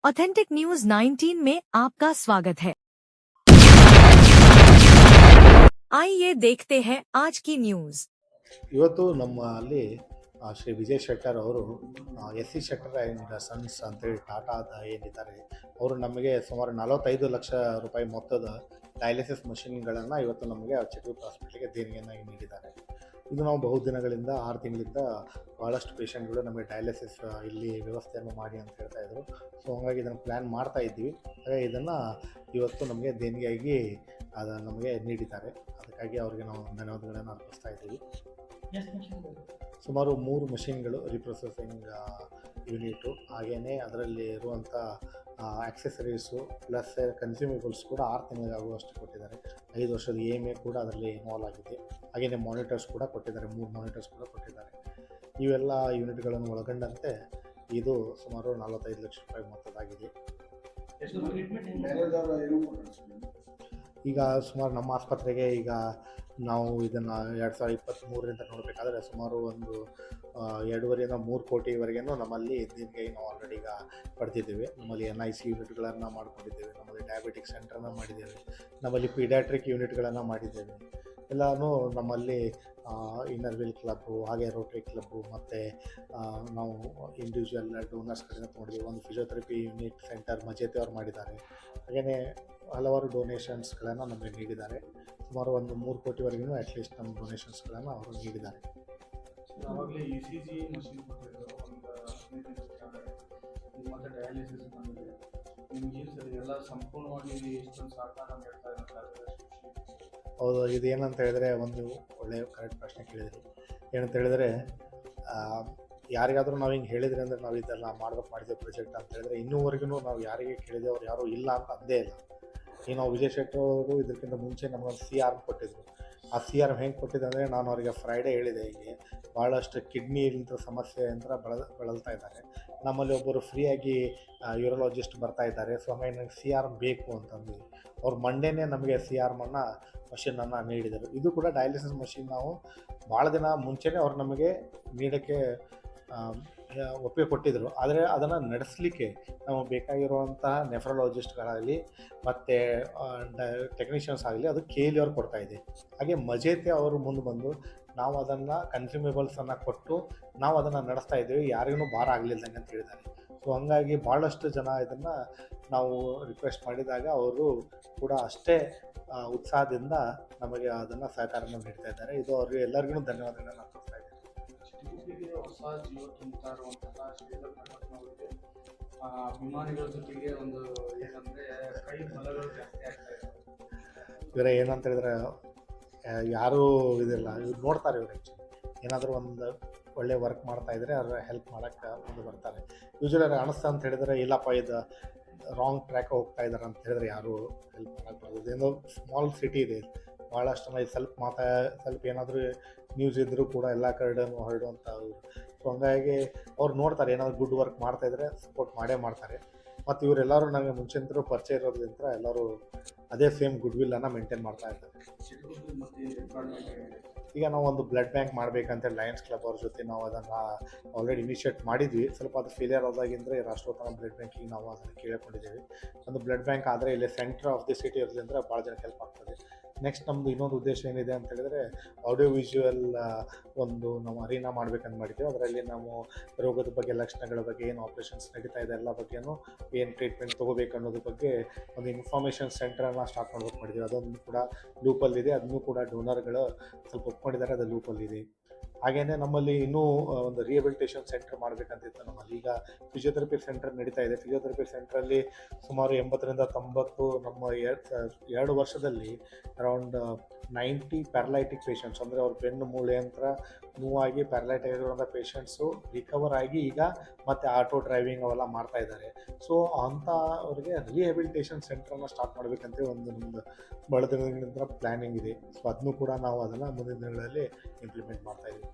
Authentic news 19 में आपका स्वागत है। आइए देखते हैं आज की ನ್ಯೂಸ್। ಇವತ್ತು ನಮ್ಮಲ್ಲಿ ಶ್ರೀ ವಿಜಯ್ ಶೆಟ್ಟರ್ ಅವರು SC ಶೆಟ್ಟರ್ ಆ್ಯಂಡ್ ಸನ್ಸ್ ಅಂತೇಳಿ ಟಾಟಾದ ಏನಿದ್ದಾರೆ ಅವರು ನಮಗೆ ಸುಮಾರು 45 ಲಕ್ಷ ರೂಪಾಯಿ ಮೊತ್ತದ ಡಯಾಲಿಸಿಸ್ ಮಷಿನ್ಗಳನ್ನು ಇವತ್ತು ನಮಗೆ ಚಿತ್ರದುರ್ಗ ಹಾಸ್ಪಿಟ್ಲಿಗೆ ದೇಣಿಗೆಯನ್ನು ನೀಡಿದ್ದಾರೆ. ಇದು ನಾವು ಬಹುದಿನಗಳಿಂದ 6 ತಿಂಗಳಿಂದ ಭಾಳಷ್ಟು ಪೇಷಂಟ್ಗಳು ನಮಗೆ ಡಯಾಲಿಸಿಸ್ ಇಲ್ಲಿ ವ್ಯವಸ್ಥೆಯನ್ನು ಮಾಡಿ ಅಂತ ಹೇಳ್ತಾಯಿದ್ರು. ಸೊ ಹಾಗಾಗಿ ಇದನ್ನು ಪ್ಲ್ಯಾನ್ ಮಾಡ್ತಾ ಇದ್ದೀವಿ. ಹಾಗಾಗಿ ಇದನ್ನು ಇವತ್ತು ನಮಗೆ ದೇಣಿಗೆಯಾಗಿ ಅದನ್ನು ನಮಗೆ ನೀಡಿದ್ದಾರೆ. ಅದಕ್ಕಾಗಿ ಅವರಿಗೆ ನಾವು ಧನ್ಯವಾದಗಳನ್ನು ಅರ್ಪಿಸ್ತಾ ಇದ್ದೀವಿ. ಸುಮಾರು 3 ಮಷಿನ್ಗಳು, ರೀಪ್ರೊಸೆಸಿಂಗ್ ಯೂನಿಟು, ಹಾಗೆಯೇ ಅದರಲ್ಲಿ ಇರುವಂಥ ಆಕ್ಸೆಸರೀಸು ಪ್ಲಸ್ ಕನ್ಸ್ಯೂಮೇಬಲ್ಸ್ ಕೂಡ 6 ತಿಂಗಳಿಗಾಗುವಷ್ಟು ಕೊಟ್ಟಿದ್ದಾರೆ. 5 ವರ್ಷದ EMI ಕೂಡ ಅದರಲ್ಲಿ ಇನ್ವಾಲ್ವ್ ಆಗಿದೆ. ಹಾಗೆಯೇ ಮಾನಿಟರ್ಸ್ ಕೂಡ ಕೊಟ್ಟಿದ್ದಾರೆ, 3 ಮಾನಿಟರ್ಸ್ ಕೂಡ ಕೊಟ್ಟಿದ್ದಾರೆ. ಇವೆಲ್ಲ ಯೂನಿಟ್ಗಳನ್ನು ಒಳಗೊಂಡಂತೆ ಇದು ಸುಮಾರು 45 ಲಕ್ಷ ರೂಪಾಯಿ ಮೊತ್ತದಾಗಿದೆ. ಈಗ ಸುಮಾರು ನಮ್ಮ ಆಸ್ಪತ್ರೆಗೆ ಈಗ ನಾವು ಇದನ್ನು 2023ರಿಂದ ನೋಡಬೇಕಾದ್ರೆ ಸುಮಾರು ಒಂದು 2.5ರಿಂದ 3 ಕೋಟಿವರೆಗೂ ನಮ್ಮಲ್ಲಿ ದೇಣಿಗೆ ನಾವು ಆಲ್ರೆಡಿ ಈಗ ಪಡೆದಿದ್ದೇವೆ. ನಮ್ಮಲ್ಲಿ NIC ಯೂನಿಟ್ಗಳನ್ನು ಮಾಡ್ಕೊಂಡಿದ್ದೇವೆ, ನಮ್ಮಲ್ಲಿ ಡಯಾಬಿಟಿಕ್ ಸೆಂಟ್ರನ್ನು ಮಾಡಿದ್ದೇವೆ, ನಮ್ಮಲ್ಲಿ ಪೀಡಿಯಾಟ್ರಿಕ್ ಯೂನಿಟ್ಗಳನ್ನು ಮಾಡಿದ್ದೇವೆ. ಎಲ್ಲನೂ ನಮ್ಮಲ್ಲಿ ಇನ್ನರ್ ವೀಲ್ ಕ್ಲಬ್ಬು, ಹಾಗೆ ರೋಟರಿ ಕ್ಲಬ್ಬು, ಮತ್ತು ನಾವು ಇಂಡಿವಿಜುವಲ್ ಡೋನರ್ಸ್ ಕಡೆಯಿಂದ ತೊಗೊಂಡಿದ್ದೀವಿ. ಒಂದು ಫಿಸಿಯೋಥೆರಪಿ ಯೂನಿಟ್ ಸೆಂಟರ್ ಮಜೇತಿ ಅವ್ರು ಮಾಡಿದ್ದಾರೆ. ಹಾಗೆಯೇ ಹಲವಾರು ಡೊನೇಷನ್ಸ್ಗಳನ್ನು ನಮಗೆ ನೀಡಿದ್ದಾರೆ. ಸುಮಾರು ಒಂದು 3 ಕೋಟಿವರೆಗೂ ಅಟ್ಲೀಸ್ಟ್ ನಮ್ಮ ಡೊನೇಷನ್ಸ್ಗಳನ್ನು ಅವರು ನೀಡಿದ್ದಾರೆ. ಆವಾಗಲೇ ECG ಮಷಿನ್ ಕೊಟ್ಟಿದ್ರು, ಒಂದು 15 ಮತ್ತು ಡಯಾಲಿಸಿಸ್ ಬಂದಿದೆ. ನಿಮ್ಗೆ ಸರಿ ಎಲ್ಲ ಸಂಪೂರ್ಣವಾಗಿ ಇಷ್ಟೊಂದು ಸಹಕಾರ ನೀಡ್ತಾ ಇದ್ದಾರೆ. ಹೌದು, ಇದು ಏನಂತ ಹೇಳಿದ್ರೆ ಒಂದು ಒಳ್ಳೆಯ ಕರೆಕ್ಟ್ ಪ್ರಶ್ನೆ ಕೇಳಿದ್ರಿ. ಏನಂತ ಹೇಳಿದರೆ ಯಾರಿಗಾದರೂ ನಾವು ಹಿಂಗೆ ಹೇಳಿದ್ರಿ ಅಂದರೆ ನಾವು ಇದೆಲ್ಲ ಮಾಡಿದ್ದೇವೆ ಪ್ರಾಜೆಕ್ಟ್ ಅಂತ ಹೇಳಿದ್ರೆ ಇನ್ನೂವರೆಗೂ ನಾವು ಯಾರಿಗೆ ಕೇಳಿದೆ ಅವ್ರು ಯಾರೂ ಇಲ್ಲ ಅಂತ ಅಂದೇ ಇಲ್ಲ. ಈಗ ನಾವು ವಿಜಯ್ ಶೆಟ್ಟರ್ ಅವರು ಇದಕ್ಕಿಂತ ಮುಂಚೆ ನಮಗೊಂದು CRM ಕೊಟ್ಟಿದ್ರು. ಆ CRM ಹೆಂಗೆ ಕೊಟ್ಟಿದ್ದೆ ಅಂದರೆ ನಾನು ಅವರಿಗೆ ಫ್ರೈಡೇ ಹೇಳಿದೆ, ಹೀಗೆ ಭಾಳಷ್ಟು ಕಿಡ್ನಿಲಿಂದ ಸಮಸ್ಯೆ ಅಂತ ಬಳಲ್ತಾ ಇದ್ದಾರೆ, ನಮ್ಮಲ್ಲಿ ಒಬ್ಬರು ಫ್ರೀಯಾಗಿ ಯೂರೋಲಾಜಿಸ್ಟ್ ಬರ್ತಾ ಇದ್ದಾರೆ, ಸೊ ಹಾಗಾಗಿ ನನಗೆ CRM ಬೇಕು ಅಂತಂದು ಅವ್ರು ಮಂಡೇನೇ ನಮಗೆ CRM ಮಷಿನನ್ನು ನೀಡಿದರು. ಇದು ಕೂಡ ಡಯಾಲಿಸಿಸ್ ಮಷಿನ್ ನಾವು ಭಾಳ ದಿನ ಮುಂಚೆನೇ ಅವ್ರು ನಮಗೆ ನೀಡೋಕ್ಕೆ ಒಪ್ಪಿಗೆ ಕೊಟ್ಟಿದ್ದರು. ಆದರೆ ಅದನ್ನು ನಡೆಸಲಿಕ್ಕೆ ನಮಗೆ ಬೇಕಾಗಿರುವಂತಹ ನೆಫ್ರಾಲಜಿಸ್ಟ್ಗಳಾಗಲಿ ಮತ್ತು ಟೆಕ್ನಿಷಿಯನ್ಸ್ ಆಗಲಿ ಅದು KLE ಅವ್ರು ಕೊಡ್ತಾಯಿದೆ. ಹಾಗೆ ಮಜೇತಿ ಅವರು ಮುಂದೆ ಬಂದು ನಾವು ಅದನ್ನು ಕನ್ಸ್ಯೂಮೇಬಲ್ಸನ್ನು ಕೊಟ್ಟು ನಾವು ಅದನ್ನು ನಡೆಸ್ತಾ ಇದ್ದೀವಿ, ಯಾರಿಗೂ ಭಾರ ಆಗಲಿಲ್ಲದಂಗೆ ಅಂತ ಹೇಳಿದ್ದಾರೆ. ಸೊ ಹಾಗಾಗಿ ಭಾಳಷ್ಟು ಜನ ಇದನ್ನು ನಾವು ರಿಕ್ವೆಸ್ಟ್ ಮಾಡಿದಾಗ ಅವರು ಕೂಡ ಅಷ್ಟೇ ಉತ್ಸಾಹದಿಂದ ನಮಗೆ ಅದನ್ನು ಸಹಕಾರವನ್ನು ನೀಡ್ತಾ ಇದ್ದಾರೆ. ಇದು ಅವ್ರಿಗೆ ಎಲ್ಲರಿಗೂ ಧನ್ಯವಾದಗಳನ್ನು ಅರ್ಪಿಸ್ತಾ ಇದ್ದಾರೆ. ಹೊಸ ಜೀವ ತುಂಬುತ್ತಾ ಇರುವಂತಹ ಶ್ರೀಧರ್ ಪ್ರಕಾಶ್ನವರಿಗೆ ಅಭಿಮಾನಿಗಳ ಜೊತೆಗೆ ಒಂದು ಏನಂದರೆ ಕೈ ಬಲಗಳು ಜಾಸ್ತಿ ಆಗ್ತಾ ಇದೆ. ಇವರೇ ಏನಂತ ಹೇಳಿದ್ರೆ ಯಾರೂ ಇದಿಲ್ಲ, ಇವ್ರು ನೋಡ್ತಾರೆ. ಇವ್ರು ಏನಾದರೂ ಒಂದು ಒಳ್ಳೆ ವರ್ಕ್ ಮಾಡ್ತಾಯಿದ್ರೆ ಅವ್ರ ಹೆಲ್ಪ್ ಮಾಡೋಕ್ಕೆ ಮುಂದೆ ಬರ್ತಾರೆ. ಯೂಶ್ವಲಿ ಅವ್ರಿಗೆ ಅನಿಸ್ತಾ ಅಂತ ಹೇಳಿದರೆ ಇಲ್ಲಪ್ಪ ಇದು ರಾಂಗ್ ಟ್ರ್ಯಾಕ್ ಹೋಗ್ತಾ ಇದ್ದಾರೆ ಅಂತ ಹೇಳಿದ್ರೆ ಯಾರೂ ಹೆಲ್ಪ್ ಮಾಡೋಕ್ಕೆ ಬರೋದು. ಏನೋ ಸ್ಮಾಲ್ ಸಿಟಿ ಇದೆ, ಭಾಳಷ್ಟು ಜನ ಸ್ವಲ್ಪ ಏನಾದರೂ ನ್ಯೂಸ್ ಇದ್ದರೂ ಕೂಡ ಎಲ್ಲ ಕಡೆನೂ ಹರಡುವಂಥ ಅವರು. ಸೊ ಹಂಗಾಗಿ ಅವ್ರು ನೋಡ್ತಾರೆ ಏನಾದರೂ ಗುಡ್ ವರ್ಕ್ ಮಾಡ್ತಾಯಿದ್ರೆ ಸಪೋರ್ಟ್ ಮಾಡೇ ಮಾಡ್ತಾರೆ. ಮತ್ತು ಇವರೆಲ್ಲರೂ ನನಗೆ ಮುಂಚೆಂತರೂ ಪರಿಚಯ ಇರೋದ್ರಿಂದ ಎಲ್ಲರೂ ಅದೇ ಸೇಮ್ ಗುಡ್ ವಿಲ್ಲನ್ನು ಮೇಂಟೈನ್ ಮಾಡ್ತಾ ಇದ್ದಾರೆ. ಈಗ ನಾವು ಒಂದು ಬ್ಲಡ್ ಬ್ಯಾಂಕ್ ಮಾಡಬೇಕಂತೇಳಿ ಲಯನ್ಸ್ ಕ್ಲಬ್ ಅವ್ರ ಜೊತೆ ನಾವು ಅದನ್ನು ಆಲ್ರೆಡಿ ಇನಿಷಿಯೇಟ್ ಮಾಡಿದ್ವಿ. ಸ್ವಲ್ಪ ಅದು ಫೇಲಿಯರ್ ಆದಾಗಿಂದರೆ ರಾಷ್ಟ್ರೋತ್ಥಾನ ಬ್ಲಡ್ ಬ್ಯಾಂಕಿಗೆ ನಾವು ಅದನ್ನು ಕೇಳಿಕೊಂಡಿದ್ದೇವೆ. ಒಂದು ಬ್ಲಡ್ ಬ್ಯಾಂಕ್ ಆದರೆ ಇಲ್ಲಿ ಸೆಂಟ್ರ್ ಆಫ್ ದಿ ಸಿಟಿ ಇರೋದ್ರಿಂದ ಭಾಳ ಜನಕ್ಕೆ ಹೆಲ್ಪ್ ಆಗ್ತದೆ. ನೆಕ್ಸ್ಟ್ ನಮ್ಮದು ಇನ್ನೊಂದು ಉದ್ದೇಶ ಏನಿದೆ ಅಂತ ಹೇಳಿದರೆ ಆಡಿಯೋ ವಿಜುವಲ್ ಒಂದು ನಾವು ಅರೀನಾ ಮಾಡಬೇಕಂತ ಮಾಡಿದ್ದೀವಿ. ಅದರಲ್ಲಿ ನಾವು ರೋಗದ ಬಗ್ಗೆ, ಲಕ್ಷಣಗಳ ಬಗ್ಗೆ, ಏನು ಆಪ್ರೇಷನ್ಸ್ ನಡೀತಾ ಇದೆ ಎಲ್ಲ ಬಗ್ಗೆನೂ, ಏನು ಟ್ರೀಟ್ಮೆಂಟ್ ತೊಗೋಬೇಕು ಅನ್ನೋದ್ರ ಬಗ್ಗೆ ಒಂದು ಇನ್ಫಾರ್ಮೇಷನ್ ಸೆಂಟ್ರನ್ನು ಸ್ಟಾರ್ಟ್ ಮಾಡ್ಬೇಕು ಮಾಡಿದ್ದೀವಿ. ಅದೊಂದು ಕೂಡ ಲೂಪಲ್ಲಿದೆ, ಅದನ್ನು ಕೂಡ ಡೋನರ್ಗಳು ಸ್ವಲ್ಪ ಒಪ್ಕೊಂಡಿದ್ದಾರೆ, ಅದು ಲೂಪಲ್ಲಿದೆ. ಹಾಗೆಯೇ ನಮ್ಮಲ್ಲಿ ಇನ್ನೂ ಒಂದು ರಿಹೆಬಿಲಿಟೇಷನ್ ಸೆಂಟರ್ ಮಾಡಬೇಕಂತಿತ್ತು. ನಮ್ಮಲ್ಲಿ ಈಗ ಫಿಸಿಯೋಥೆರಪಿ ಸೆಂಟರ್ ನಡೀತಾ ಇದೆ. ಫಿಸಿಯೋಥೆರಪಿ ಸೆಂಟ್ರಲ್ಲಿ ಸುಮಾರು 80ರಿಂದ 90 ನಮ್ಮ 2 ವರ್ಷದಲ್ಲಿ ಅರೌಂಡ್ 90 ಪ್ಯಾರಲೈಟಿಕ್ ಪೇಷಂಟ್ಸ್, ಅಂದರೆ ಅವ್ರ ಬೆನ್ನು ಮೂಳೆ ಅಂತ ನೋವಾಗಿ ಪ್ಯಾರಲೈಟ್ ಆಗಿರುವಂಥ ಪೇಷಂಟ್ಸು ರಿಕವರ್ ಆಗಿ ಈಗ ಮತ್ತು ಆಟೋ ಡ್ರೈವಿಂಗ್ ಅವೆಲ್ಲ ಮಾಡ್ತಾ ಇದ್ದಾರೆ. ಸೊ ಅಂಥ ಅವ್ರಿಗೆ ರಿಹೆಬಿಲಿಟೇಷನ್ ಸೆಂಟ್ರನ್ನು ಸ್ಟಾರ್ಟ್ ಮಾಡಬೇಕಂತ ಒಂದು ನಮ್ಮದು ಭಾಳ ದಿನಗಳಿಂದ ಪ್ಲ್ಯಾನಿಂಗ್ ಇದೆ. ಸೊ ಅದನ್ನು ಕೂಡ ನಾವು ಅದನ್ನು ಮುಂದಿನ ದಿನಗಳಲ್ಲಿ ಇಂಪ್ಲಿಮೆಂಟ್ ಮಾಡ್ತಾಯಿದ್ದೀವಿ.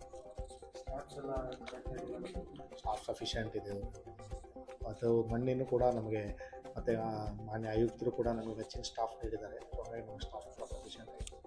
ಸ್ಟಾಫ್ ಸಫಿಷಿಯೆಂಟ್ ಇದೆ. ಅದು ಮಣ್ಣಿನೂ ಕೂಡ ನಮಗೆ ಮತ್ತು ಮಾನ್ಯ ಆಯುಕ್ತರು ಕೂಡ ನಮಗೆ ಹೆಚ್ಚಿನ ಸ್ಟಾಫ್ ನೀಡಿದ್ದಾರೆ. ಸೊ ಹಾಗಾಗಿ ನಮ್ಮ ಸ್ಟಾಫ್ ಸಫಿಷಿಯೆಂಟ್ ಆಗಿದೆ.